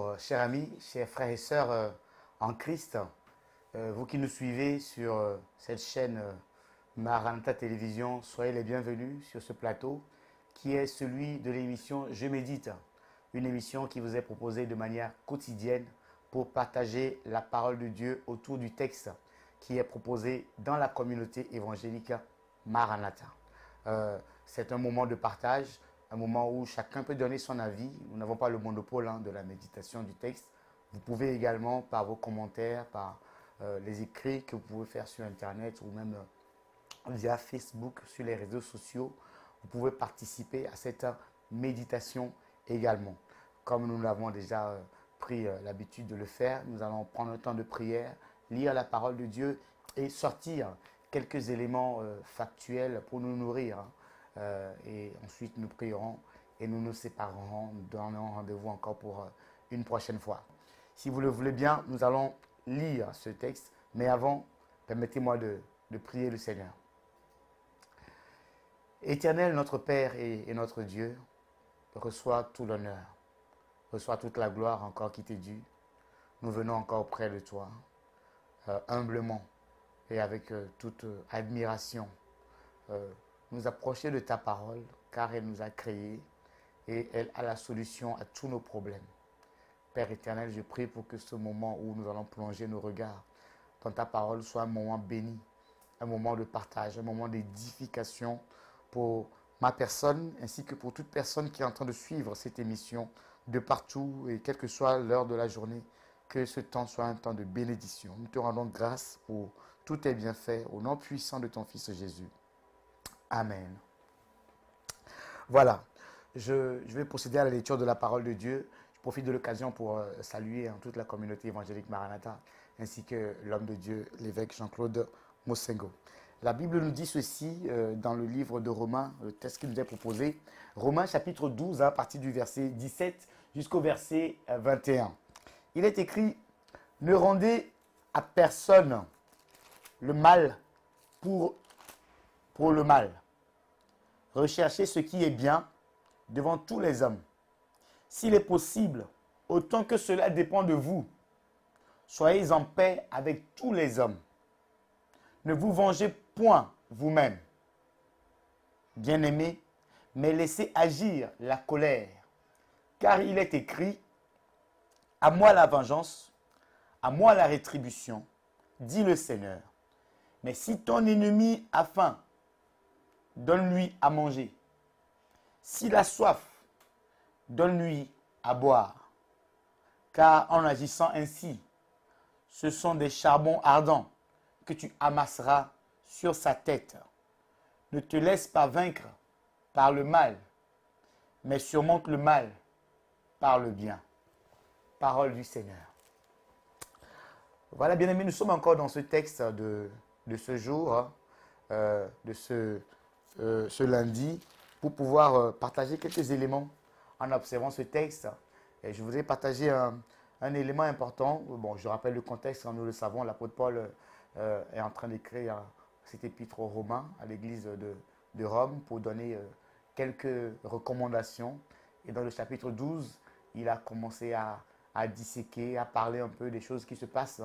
Bonjour, chers amis, chers frères et sœurs en Christ, vous qui nous suivez sur cette chaîne Maranatha Télévision, soyez les bienvenus sur ce plateau qui est celui de l'émission Je médite, une émission qui vous est proposée de manière quotidienne pour partager la parole de Dieu autour du texte qui est proposé dans la communauté évangélique Maranatha. C'est un moment de partage, un moment où chacun peut donner son avis. Nous n'avons pas le monopole de la méditation du texte. Vous pouvez également, par vos commentaires, par les écrits que vous pouvez faire sur Internet ou même via Facebook, sur les réseaux sociaux, vous pouvez participer à cette méditation également. Comme nous l'avons déjà pris l'habitude de le faire, nous allons prendre un temps de prière, lire la parole de Dieu et sortir quelques éléments factuels pour nous nourrir. Et ensuite, nous prierons et nous nous séparerons, nous donnerons rendez-vous encore pour une prochaine fois. Si vous le voulez bien, nous allons lire ce texte, mais avant, permettez-moi de prier le Seigneur. Éternel, notre Père et notre Dieu, reçois tout l'honneur, reçois toute la gloire encore qui t'est due. Nous venons encore près de toi, humblement et avec toute admiration, nous approcher de ta parole, car elle nous a créés et elle a la solution à tous nos problèmes. Père éternel, je prie pour que ce moment où nous allons plonger nos regards dans ta parole soit un moment béni, un moment de partage, un moment d'édification pour ma personne ainsi que pour toute personne qui est en train de suivre cette émission de partout et quelle que soit l'heure de la journée, que ce temps soit un temps de bénédiction. Nous te rendons grâce pour tous tes bienfaits au nom puissant de ton Fils Jésus. Amen. Voilà, je vais procéder à la lecture de la parole de Dieu. Je profite de l'occasion pour saluer toute la communauté évangélique Maranatha, ainsi que l'homme de Dieu, l'évêque Jean-Claude Mosengo. La Bible nous dit ceci dans le livre de Romains, le texte qui nous est proposé. Romains chapitre 12, à partir du verset 17 jusqu'au verset 21. Il est écrit, « Ne rendez à personne le mal pour le mal. Recherchez ce qui est bien devant tous les hommes. S'il est possible, autant que cela dépend de vous, soyez en paix avec tous les hommes. Ne vous vengez point vous-même, bien-aimés, mais laissez agir la colère. Car il est écrit, « À moi la vengeance, à moi la rétribution, dit le Seigneur. Mais si ton ennemi a faim, donne-lui à manger. S'il a soif, donne-lui à boire. Car en agissant ainsi, ce sont des charbons ardents que tu amasseras sur sa tête. Ne te laisse pas vaincre par le mal, mais surmonte le mal par le bien. » Parole du Seigneur. Voilà, bien-aimés, nous sommes encore dans ce texte de ce jour, de ce lundi, pour pouvoir partager quelques éléments en observant ce texte. Et je voudrais partager un élément important. Bon, je rappelle le contexte, nous le savons, l'apôtre Paul est en train d'écrire cet épître aux Romains à l'église de Rome pour donner quelques recommandations. Et dans le chapitre 12, il a commencé à disséquer, à parler un peu des choses qui se passent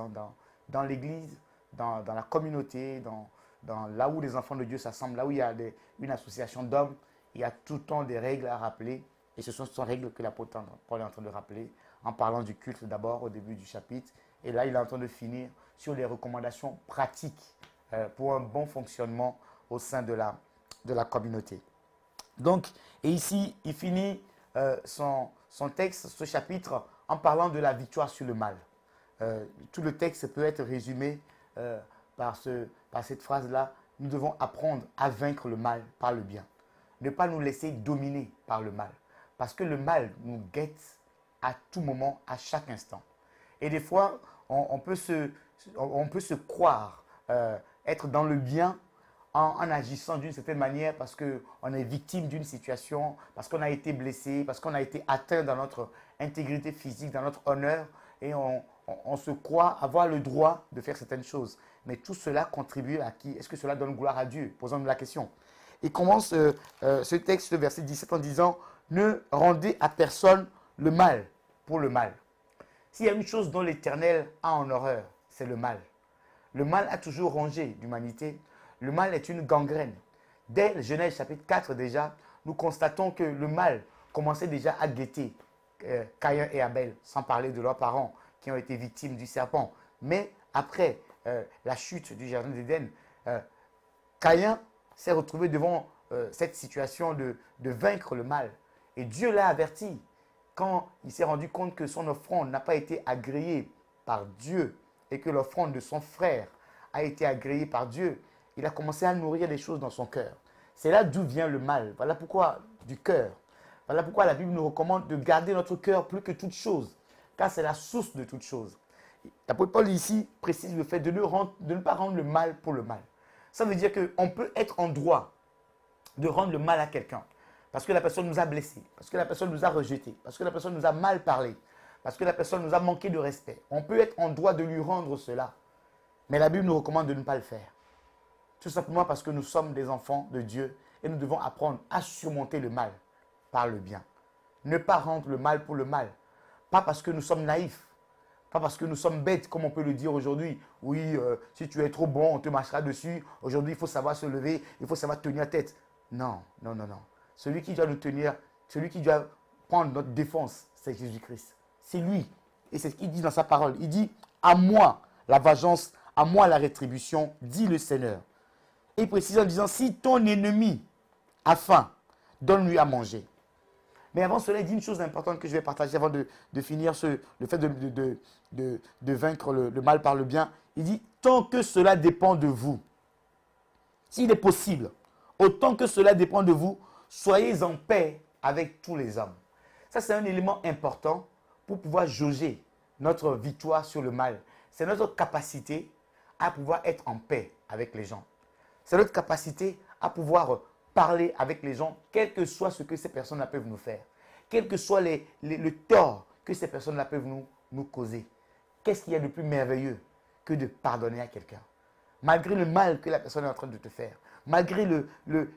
dans l'église, dans la communauté, dans là où les enfants de Dieu s'assemblent, là où il y a une association d'hommes, il y a tout le temps des règles à rappeler. Et ce sont ces règles que l'apôtre Paul est en train de rappeler, en parlant du culte d'abord au début du chapitre. Et là, il est en train de finir sur les recommandations pratiques pour un bon fonctionnement au sein de la communauté. Donc, et ici, il finit son texte, ce chapitre, en parlant de la victoire sur le mal. Tout le texte peut être résumé par cette phrase-là. Nous devons apprendre à vaincre le mal par le bien. Ne pas nous laisser dominer par le mal. Parce que le mal nous guette à tout moment, à chaque instant. Et des fois, on peut se croire être dans le bien en agissant d'une certaine manière parce qu'on est victime d'une situation, parce qu'on a été blessé, parce qu'on a été atteint dans notre intégrité physique, dans notre honneur, et on se croit avoir le droit de faire certaines choses. Mais tout cela contribue à qui? Est-ce que cela donne gloire à Dieu? Posons-nous la question. Il commence ce texte, le verset 17, en disant « Ne rendez à personne le mal pour le mal. S'il y a une chose dont l'Éternel a en horreur, c'est le mal. Le mal a toujours rongé l'humanité. Le mal est une gangrène. Dès Genèse chapitre 4 déjà, nous constatons que le mal commençait déjà à guetter Caïn et Abel, sans parler de leurs parents qui ont été victimes du serpent. Mais après la chute du jardin d'Éden, Caïn s'est retrouvé devant cette situation de vaincre le mal. Et Dieu l'a averti quand il s'est rendu compte que son offrande n'a pas été agréée par Dieu et que l'offrande de son frère a été agréée par Dieu. Il a commencé à nourrir des choses dans son cœur. C'est là d'où vient le mal. Voilà pourquoi du cœur. Voilà pourquoi la Bible nous recommande de garder notre cœur plus que toute chose, car c'est la source de toute chose. L'apôtre Paul ici précise le fait de ne pas rendre le mal pour le mal. Ça veut dire qu'on peut être en droit de rendre le mal à quelqu'un parce que la personne nous a blessés, parce que la personne nous a rejetés, parce que la personne nous a mal parlé, parce que la personne nous a manqué de respect. On peut être en droit de lui rendre cela, mais la Bible nous recommande de ne pas le faire. Tout simplement parce que nous sommes des enfants de Dieu et nous devons apprendre à surmonter le mal par le bien. Ne pas rendre le mal pour le mal. Pas parce que nous sommes naïfs, pas parce que nous sommes bêtes, comme on peut le dire aujourd'hui. Oui, si tu es trop bon, on te marchera dessus. Aujourd'hui, il faut savoir se lever, il faut savoir tenir tête. Non, non, non, non. Celui qui doit nous tenir, celui qui doit prendre notre défense, c'est Jésus-Christ. C'est lui. Et c'est ce qu'il dit dans sa parole. Il dit, à moi la vengeance, à moi la rétribution, dit le Seigneur. Et il précise en disant, si ton ennemi a faim, donne-lui à manger. Mais avant cela, il dit une chose importante que je vais partager avant de finir le fait de vaincre le mal par le bien. Il dit, tant que cela dépend de vous, s'il est possible, autant que cela dépend de vous, soyez en paix avec tous les hommes. Ça, c'est un élément important pour pouvoir jauger notre victoire sur le mal. C'est notre capacité à pouvoir être en paix avec les gens. C'est notre capacité à pouvoir parler avec les gens, quel que soit ce que ces personnes-là peuvent nous faire, quel que soit le tort que ces personnes-là peuvent nous causer. Qu'est-ce qu'il y a de plus merveilleux que de pardonner à quelqu'un? Malgré le mal que la personne est en train de te faire, malgré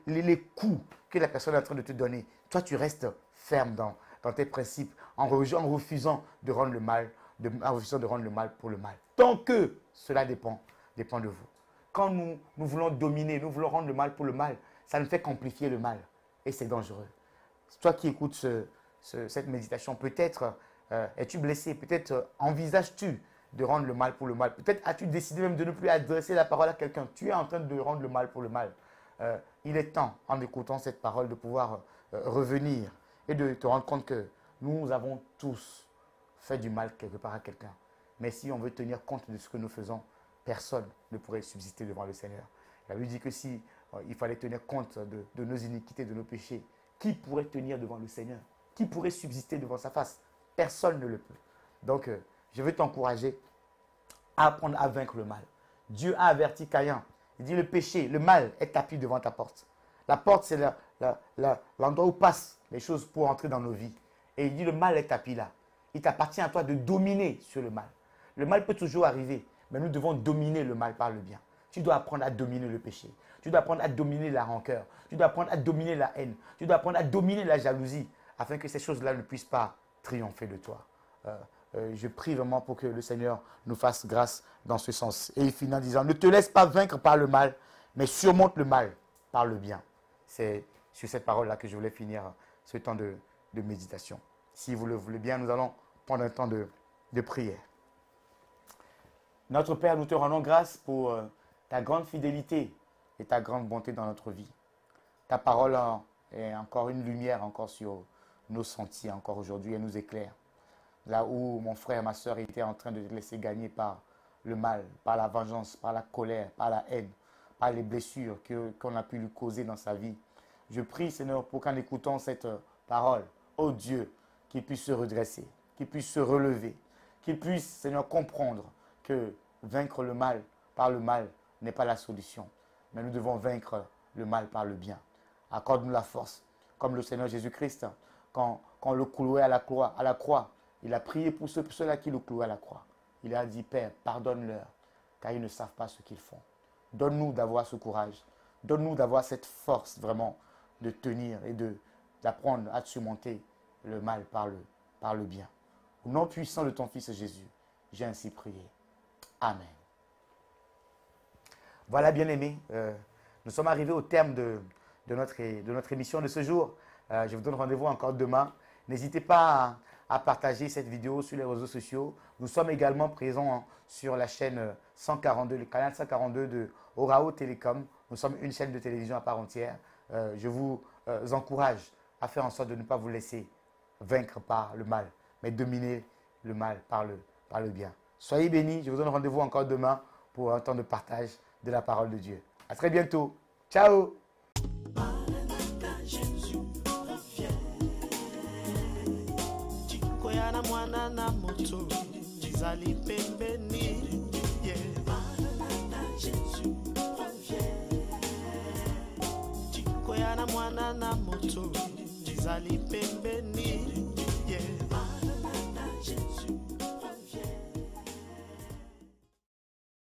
les coups que la personne est en train de te donner, toi tu restes ferme dans tes principes en refusant de rendre le mal, pour le mal. Tant que cela dépend de vous. Quand nous voulons dominer, nous voulons rendre le mal pour le mal, ça ne fait qu'amplifier le mal et c'est dangereux. Toi qui écoutes cette méditation, peut-être es-tu blessé, peut-être envisages-tu de rendre le mal pour le mal. Peut-être as-tu décidé même de ne plus adresser la parole à quelqu'un. Tu es en train de rendre le mal pour le mal. Il est temps, en écoutant cette parole, de pouvoir revenir et de te rendre compte que nous avons tous fait du mal quelque part à quelqu'un. Mais si on veut tenir compte de ce que nous faisons, personne ne pourrait subsister devant le Seigneur. La Bible dit que si il fallait tenir compte de nos iniquités, de nos péchés, qui pourrait tenir devant le Seigneur? Qui pourrait subsister devant sa face? Personne ne le peut. Donc, je veux t'encourager à apprendre à vaincre le mal. Dieu a averti Caïn. Il dit le péché, le mal est tapis devant ta porte. La porte, c'est l'endroit où passent les choses pour entrer dans nos vies. Et il dit le mal est tapis là. Il t'appartient à toi de dominer sur le mal. Le mal peut toujours arriver, mais nous devons dominer le mal par le bien. Tu dois apprendre à dominer le péché. Tu dois apprendre à dominer la rancœur. Tu dois apprendre à dominer la haine. Tu dois apprendre à dominer la jalousie afin que ces choses-là ne puissent pas triompher de toi. Je prie vraiment pour que le Seigneur nous fasse grâce dans ce sens. Et il finit en disant, ne te laisse pas vaincre par le mal, mais surmonte le mal par le bien. C'est sur cette parole-là que je voulais finir ce temps de méditation. Si vous le voulez bien, nous allons prendre un temps de prière. Notre Père, nous te rendons grâce pour ta grande fidélité et ta grande bonté dans notre vie. Ta parole est encore une lumière encore sur nos sentiers, encore aujourd'hui, et nous éclaire. Là où mon frère, ma soeur étaient en train de te laisser gagner par le mal, par la vengeance, par la colère, par la haine, par les blessures qu'on a pu lui causer dans sa vie. Je prie, Seigneur, pour qu'en écoutant cette parole, ô Dieu, qu'il puisse se redresser, qu'il puisse se relever, qu'il puisse, Seigneur, comprendre que vaincre le mal par le mal n'est pas la solution, mais nous devons vaincre le mal par le bien. Accorde-nous la force, comme le Seigneur Jésus-Christ, quand on le clouait à la croix, il a prié pour ceux-là qui le clouaient à la croix. Il a dit, Père, pardonne-leur, car ils ne savent pas ce qu'ils font. Donne-nous d'avoir ce courage. Donne-nous d'avoir cette force vraiment de tenir et d'apprendre à surmonter le mal par le bien. Au nom puissant de ton Fils Jésus, j'ai ainsi prié. Amen. Voilà, bien-aimés, nous sommes arrivés au terme de notre émission de ce jour. Je vous donne rendez-vous encore demain. N'hésitez pas à partager cette vidéo sur les réseaux sociaux. Nous sommes également présents sur la chaîne 142, le canal 142 de Orao Télécom. Nous sommes une chaîne de télévision à part entière. Je vous encourage à faire en sorte de ne pas vous laisser vaincre par le mal, mais dominer le mal par le bien. Soyez bénis. Je vous donne rendez-vous encore demain pour un temps de partage de la parole de Dieu. À très bientôt. Ciao. Mwana na moto, jizali pembeni.